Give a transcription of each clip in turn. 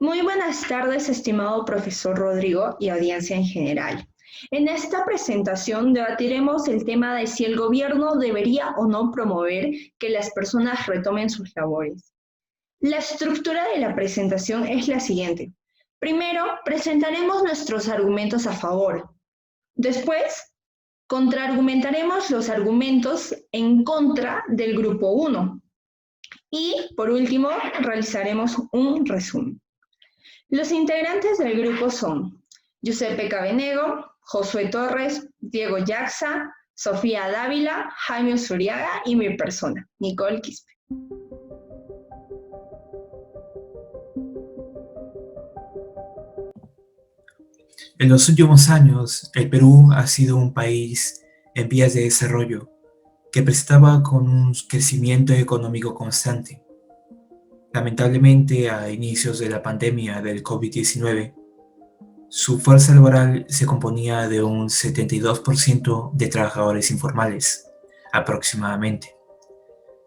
Muy buenas tardes, estimado profesor Rodrigo y audiencia en general. En esta presentación debatiremos el tema de si el gobierno debería o no promover que las personas retomen sus labores. La estructura de la presentación es la siguiente. Primero, presentaremos nuestros argumentos a favor. Después, contraargumentaremos los argumentos en contra del grupo 1. Y, por último, realizaremos un resumen. Los integrantes del grupo son Giuseppe Cabenego, Josué Torres, Diego Yaxa, Sofía Dávila, Jaime Usuriaga y mi persona, Nicole Quispe. En los últimos años, el Perú ha sido un país en vías de desarrollo que presentaba con un crecimiento económico constante. Lamentablemente, a inicios de la pandemia del COVID-19, su fuerza laboral se componía de un 72% de trabajadores informales, aproximadamente,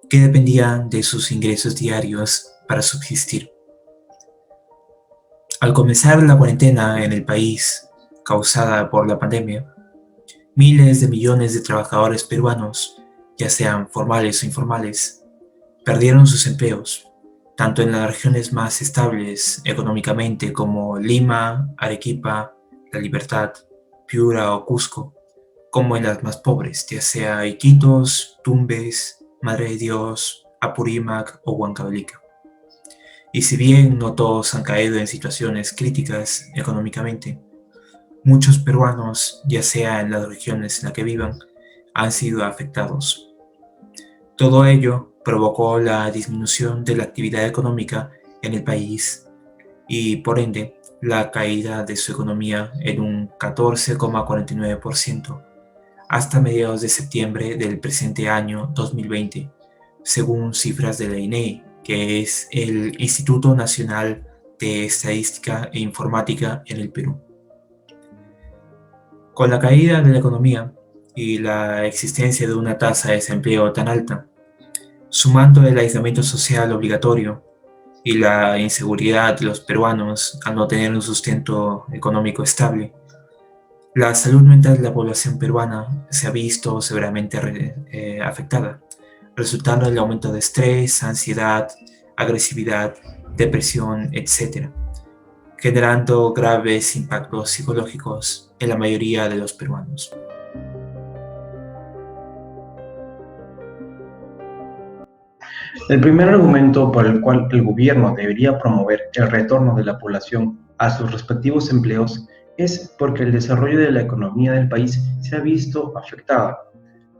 que dependían de sus ingresos diarios para subsistir. Al comenzar la cuarentena en el país, causada por la pandemia, miles de millones de trabajadores peruanos, ya sean formales o informales, perdieron sus empleos, tanto en las regiones más estables económicamente como Lima, Arequipa, La Libertad, Piura o Cusco, como en las más pobres, ya sea Iquitos, Tumbes, Madre de Dios, Apurímac o Huancavelica. Y si bien no todos han caído en situaciones críticas económicamente, muchos peruanos, ya sea en las regiones en las que vivan, han sido afectados. Todo ello provocó la disminución de la actividad económica en el país y, por ende, la caída de su economía en un 14,49% hasta mediados de septiembre del presente año 2020, según cifras de la INEI, que es el Instituto Nacional de Estadística e Informática en el Perú. Con la caída de la economía y la existencia de una tasa de desempleo tan alta, sumando el aislamiento social obligatorio y la inseguridad de los peruanos al no tener un sustento económico estable, la salud mental de la población peruana se ha visto severamente afectada, resultando en el aumento de estrés, ansiedad, agresividad, depresión, etc., generando graves impactos psicológicos en la mayoría de los peruanos. El primer argumento por el cual el gobierno debería promover el retorno de la población a sus respectivos empleos es porque el desarrollo de la economía del país se ha visto afectada.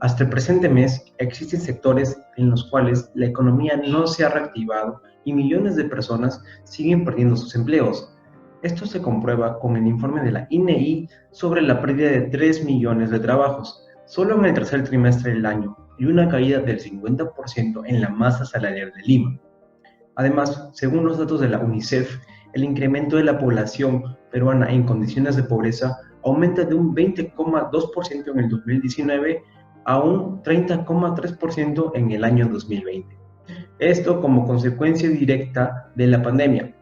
Hasta el presente mes existen sectores en los cuales la economía no se ha reactivado y millones de personas siguen perdiendo sus empleos. Esto se comprueba con el informe de la INEI sobre la pérdida de 3 millones de trabajos, solo en el tercer trimestre del año, y una caída del 50% en la masa salarial de Lima. Además, según los datos de la UNICEF, el incremento de la población peruana en condiciones de pobreza aumenta de un 20,2% en el 2019 a un 30,3% en el año 2020. Esto como consecuencia directa de la pandemia.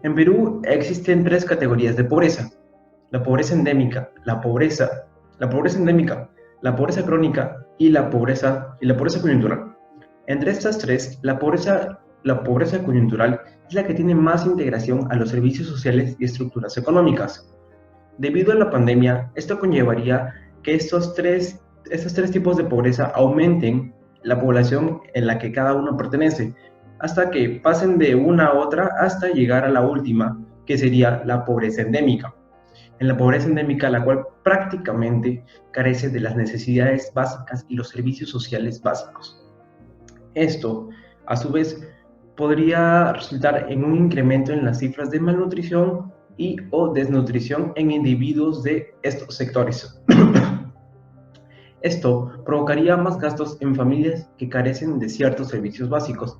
En Perú existen 3 categorías de pobreza: la pobreza endémica, la pobreza endémica, la pobreza crónica y la pobreza coyuntural. Entre estas 3, la pobreza coyuntural es la que tiene más integración a los servicios sociales y estructuras económicas. Debido a la pandemia, esto conllevaría que estos tres tipos de pobreza aumenten la población en la que cada uno pertenece, hasta que pasen de una a otra hasta llegar a la última, que sería la pobreza endémica. En la pobreza endémica, la cual prácticamente carece de las necesidades básicas y los servicios sociales básicos. Esto, a su vez, podría resultar en un incremento en las cifras de malnutrición y o desnutrición en individuos de estos sectores. Esto provocaría más gastos en familias que carecen de ciertos servicios básicos,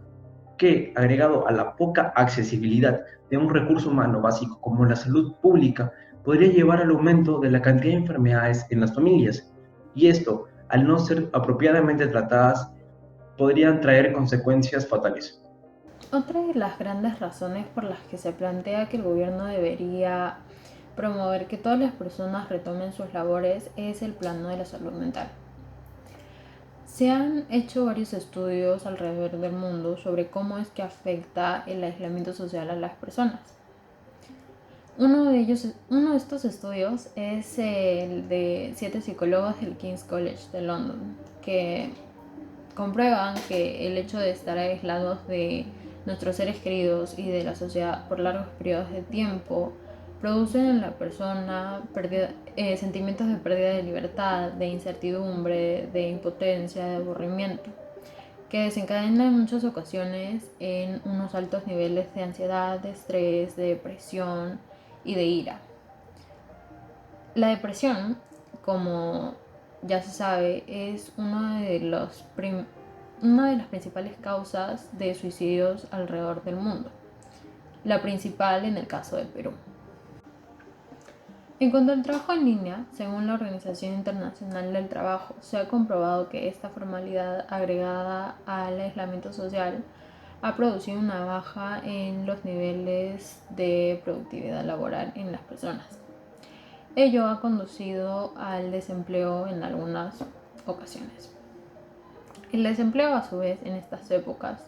que, agregado a la poca accesibilidad de un recurso humano básico como la salud pública, podría llevar al aumento de la cantidad de enfermedades en las familias, y esto, al no ser apropiadamente tratadas, podrían traer consecuencias fatales. Otra de las grandes razones por las que se plantea que el gobierno debería promover que todas las personas retomen sus labores es el plano de la salud mental. Se han hecho varios estudios alrededor del mundo sobre cómo es que afecta el aislamiento social a las personas. Uno de estos estudios es el de 7 psicólogos del King's College de London, que comprueban que el hecho de estar aislados de nuestros seres queridos y de la sociedad por largos periodos de tiempo producen en la persona sentimientos de pérdida de libertad, de incertidumbre, de impotencia, de aburrimiento, que desencadena en muchas ocasiones en unos altos niveles de ansiedad, de estrés, de depresión y de ira. La depresión, como ya se sabe, es una de las principales causas de suicidios alrededor del mundo, la principal en el caso del Perú. En cuanto al trabajo en línea, según la Organización Internacional del Trabajo, se ha comprobado que esta formalidad agregada al aislamiento social ha producido una baja en los niveles de productividad laboral en las personas. Ello ha conducido al desempleo en algunas ocasiones. El desempleo, a su vez, en estas épocas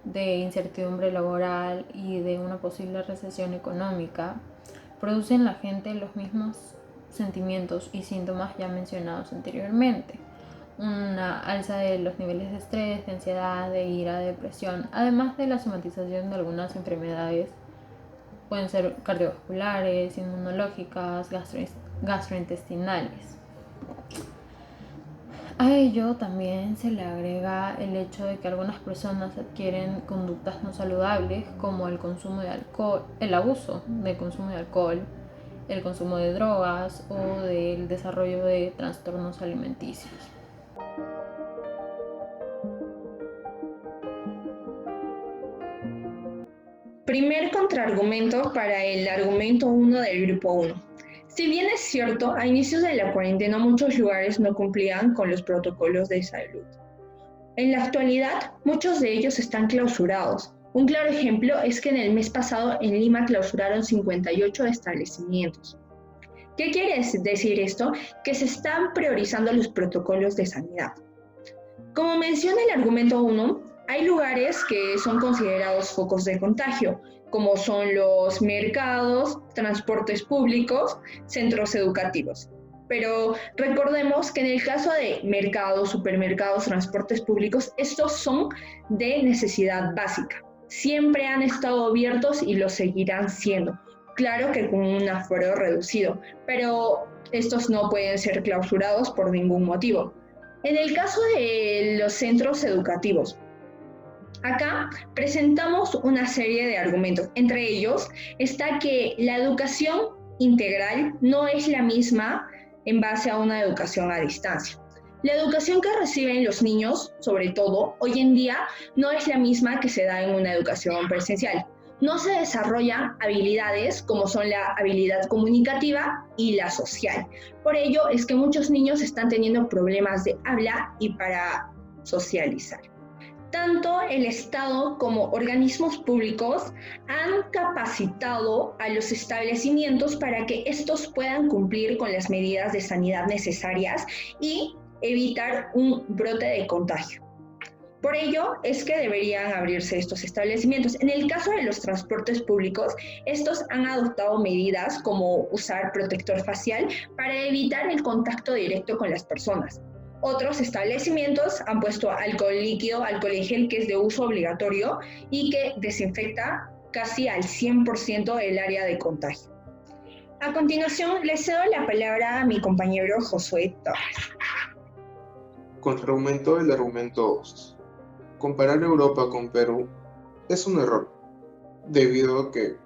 de incertidumbre laboral y de una posible recesión económica, produce en la gente los mismos sentimientos y síntomas ya mencionados anteriormente. Una alza de los niveles de estrés, de ansiedad, de ira, de depresión, además de la somatización de algunas enfermedades. Pueden ser cardiovasculares, inmunológicas, gastrointestinales. A ello también se le agrega el hecho de que algunas personas adquieren conductas no saludables como el consumo de alcohol, el abuso del consumo de alcohol, el consumo de drogas o del desarrollo de trastornos alimenticios. Primer contraargumento para el argumento 1 del grupo 1. Si bien es cierto, a inicios de la cuarentena muchos lugares no cumplían con los protocolos de salud. En la actualidad, muchos de ellos están clausurados. Un claro ejemplo es que en el mes pasado en Lima clausuraron 58 establecimientos. ¿Qué quiere decir esto? Que se están priorizando los protocolos de sanidad. Como menciona el argumento 1, hay lugares que son considerados focos de contagio, como son los mercados, transportes públicos, centros educativos. Pero recordemos que en el caso de mercados, supermercados, transportes públicos, estos son de necesidad básica. Siempre han estado abiertos y lo seguirán siendo. Claro que con un aforo reducido, pero estos no pueden ser clausurados por ningún motivo. En el caso de los centros educativos, acá presentamos una serie de argumentos. Entre ellos está que la educación integral no es la misma en base a una educación a distancia. La educación que reciben los niños, sobre todo hoy en día, no es la misma que se da en una educación presencial. No se desarrollan habilidades como son la habilidad comunicativa y la social. Por ello es que muchos niños están teniendo problemas de habla y para socializar. Tanto el Estado como organismos públicos han capacitado a los establecimientos para que estos puedan cumplir con las medidas de sanidad necesarias y evitar un brote de contagio. Por ello es que deberían abrirse estos establecimientos. En el caso de los transportes públicos, estos han adoptado medidas como usar protector facial para evitar el contacto directo con las personas. Otros establecimientos han puesto alcohol líquido, alcohol en gel, que es de uso obligatorio y que desinfecta casi al 100% el área de contagio. A continuación, le cedo la palabra a mi compañero Josué Torres. Contraargumento del argumento 2. Comparar Europa con Perú es un error, debido a que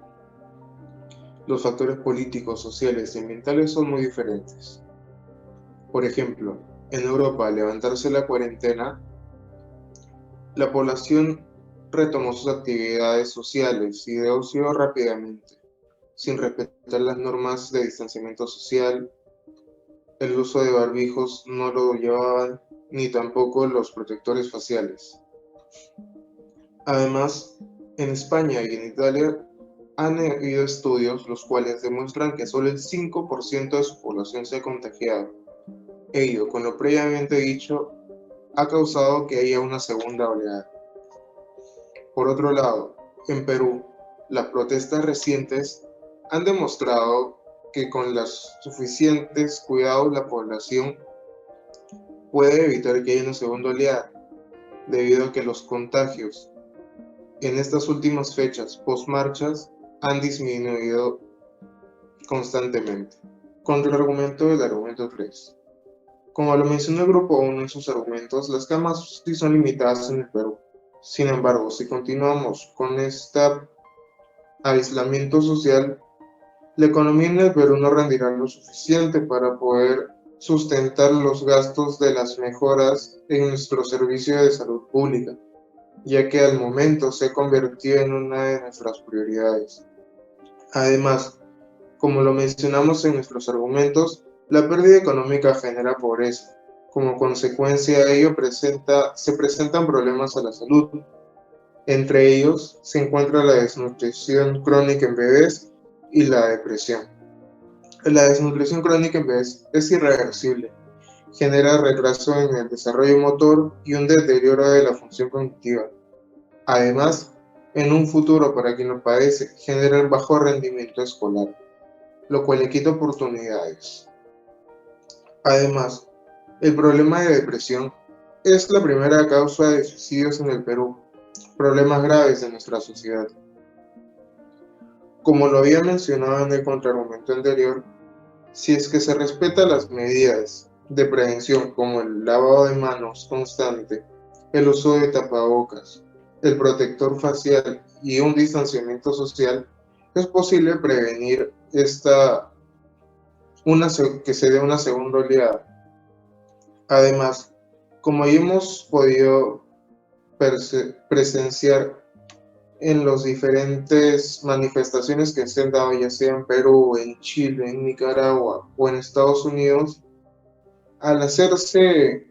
los factores políticos, sociales y ambientales son muy diferentes. Por ejemplo, en Europa, al levantarse la cuarentena, la población retomó sus actividades sociales y de ocio rápidamente, sin respetar las normas de distanciamiento social. El uso de barbijos no lo llevaban, ni tampoco los protectores faciales. Además, En España y en Italia han habido estudios los cuales demuestran que solo el 5% de su población se ha contagiado. Ello, con lo previamente dicho, ha causado que haya una segunda oleada. Por otro lado, en Perú, las protestas recientes han demostrado que con los suficientes cuidados la población puede evitar que haya una segunda oleada, debido a que los contagios en estas últimas fechas post-marchas han disminuido constantemente. Contraargumento del argumento 3. Como lo mencionó el grupo 1 en sus argumentos, las camas sí son limitadas en el Perú. Sin embargo, si continuamos con este aislamiento social, la economía en el Perú no rendirá lo suficiente para poder sustentar los gastos de las mejoras en nuestro servicio de salud pública, ya que al momento se ha convertido en una de nuestras prioridades. Además, como lo mencionamos en nuestros argumentos, la pérdida económica genera pobreza. Como consecuencia de ello se presentan problemas a la salud. Entre ellos se encuentra la desnutrición crónica en bebés y la depresión. La desnutrición crónica en bebés es irreversible, genera retraso en el desarrollo motor y un deterioro de la función cognitiva. Además, en un futuro para quien lo padece, genera el bajo rendimiento escolar, lo cual le quita oportunidades. Además, el problema de depresión es la primera causa de suicidios en el Perú, problemas graves de nuestra sociedad. Como lo había mencionado en el contraargumento anterior, si es que se respetan las medidas de prevención como el lavado de manos constante, el uso de tapabocas, el protector facial y un distanciamiento social, es posible prevenir que se dé una segunda oleada. Además, como ya hemos podido presenciar en las diferentes manifestaciones que se han dado, ya sea en Perú, en Chile, en Nicaragua o en Estados Unidos, al hacerse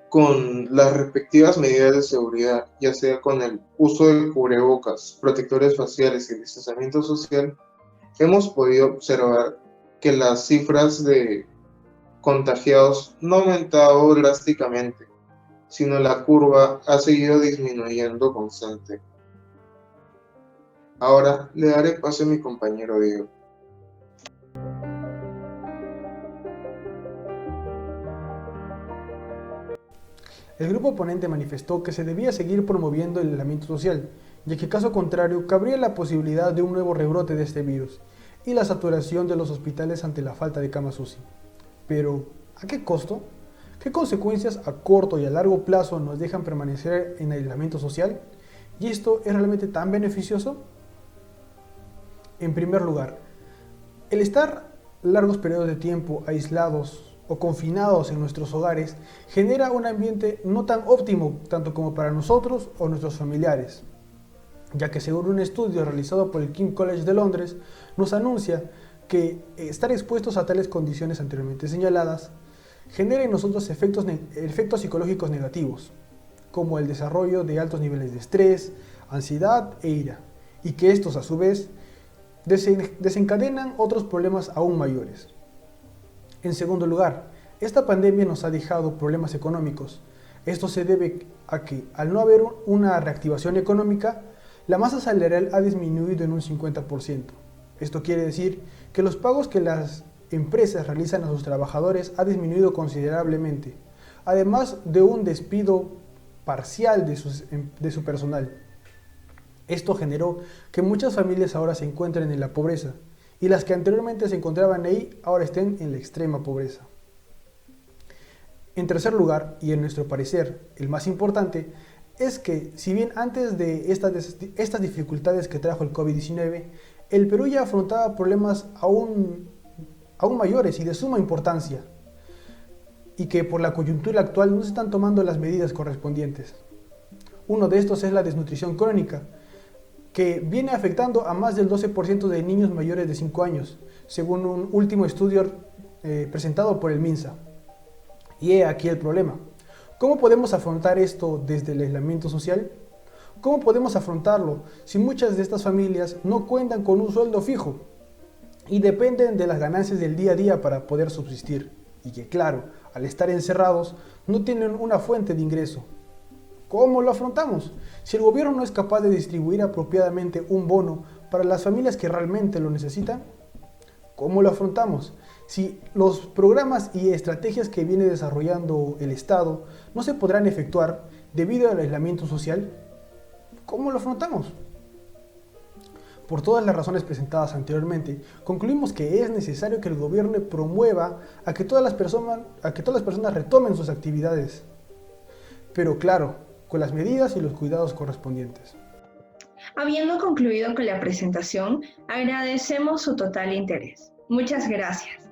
con las respectivas medidas de seguridad, ya sea con el uso de cubrebocas, protectores faciales y el distanciamiento social, hemos podido observar que las cifras de contagiados no han aumentado drásticamente, sino la curva ha seguido disminuyendo constante. Ahora le daré paso a mi compañero Diego. El grupo oponente manifestó que se debía seguir promoviendo el aislamiento social, ya que caso contrario cabría la posibilidad de un nuevo rebrote de este virus y la saturación de los hospitales ante la falta de camas UCI. Pero, ¿a qué costo? ¿Qué consecuencias a corto y a largo plazo nos dejan permanecer en aislamiento social? ¿Y esto es realmente tan beneficioso? En primer lugar, el estar largos periodos de tiempo aislados o confinados en nuestros hogares genera un ambiente no tan óptimo tanto como para nosotros o nuestros familiares, ya que según un estudio realizado por el King's College de Londres nos anuncia que estar expuestos a tales condiciones anteriormente señaladas genera en nosotros efectos psicológicos negativos, como el desarrollo de altos niveles de estrés, ansiedad e ira, y que estos a su vez desencadenan otros problemas aún mayores. En segundo lugar, esta pandemia nos ha dejado problemas económicos. Esto se debe a que, al no haber una reactivación económica, la masa salarial ha disminuido en un 50%. Esto quiere decir que los pagos que las empresas realizan a sus trabajadores ha disminuido considerablemente, además de un despido parcial de su personal. Esto generó que muchas familias ahora se encuentren en la pobreza, y las que anteriormente se encontraban ahí ahora estén en la extrema pobreza. En tercer lugar, y en nuestro parecer el más importante, es que si bien antes de estas dificultades que trajo el COVID-19, el Perú ya afrontaba problemas aún mayores y de suma importancia, y que por la coyuntura actual no se están tomando las medidas correspondientes. Uno de estos es la desnutrición crónica, que viene afectando a más del 12% de niños mayores de 5 años, según un último estudio presentado por el MINSA. Y he aquí el problema. ¿Cómo podemos afrontar esto desde el aislamiento social? ¿Cómo podemos afrontarlo si muchas de estas familias no cuentan con un sueldo fijo y dependen de las ganancias del día a día para poder subsistir? Y que claro, al estar encerrados, no tienen una fuente de ingreso. ¿Cómo lo afrontamos? Si el gobierno no es capaz de distribuir apropiadamente un bono para las familias que realmente lo necesitan, ¿cómo lo afrontamos? Si los programas y estrategias que viene desarrollando el Estado no se podrán efectuar debido al aislamiento social, ¿cómo lo afrontamos? Por todas las razones presentadas anteriormente, concluimos que es necesario que el gobierno promueva a que todas las personas retomen sus actividades, pero claro, con las medidas y los cuidados correspondientes. Habiendo concluido con la presentación, agradecemos su total interés. Muchas gracias.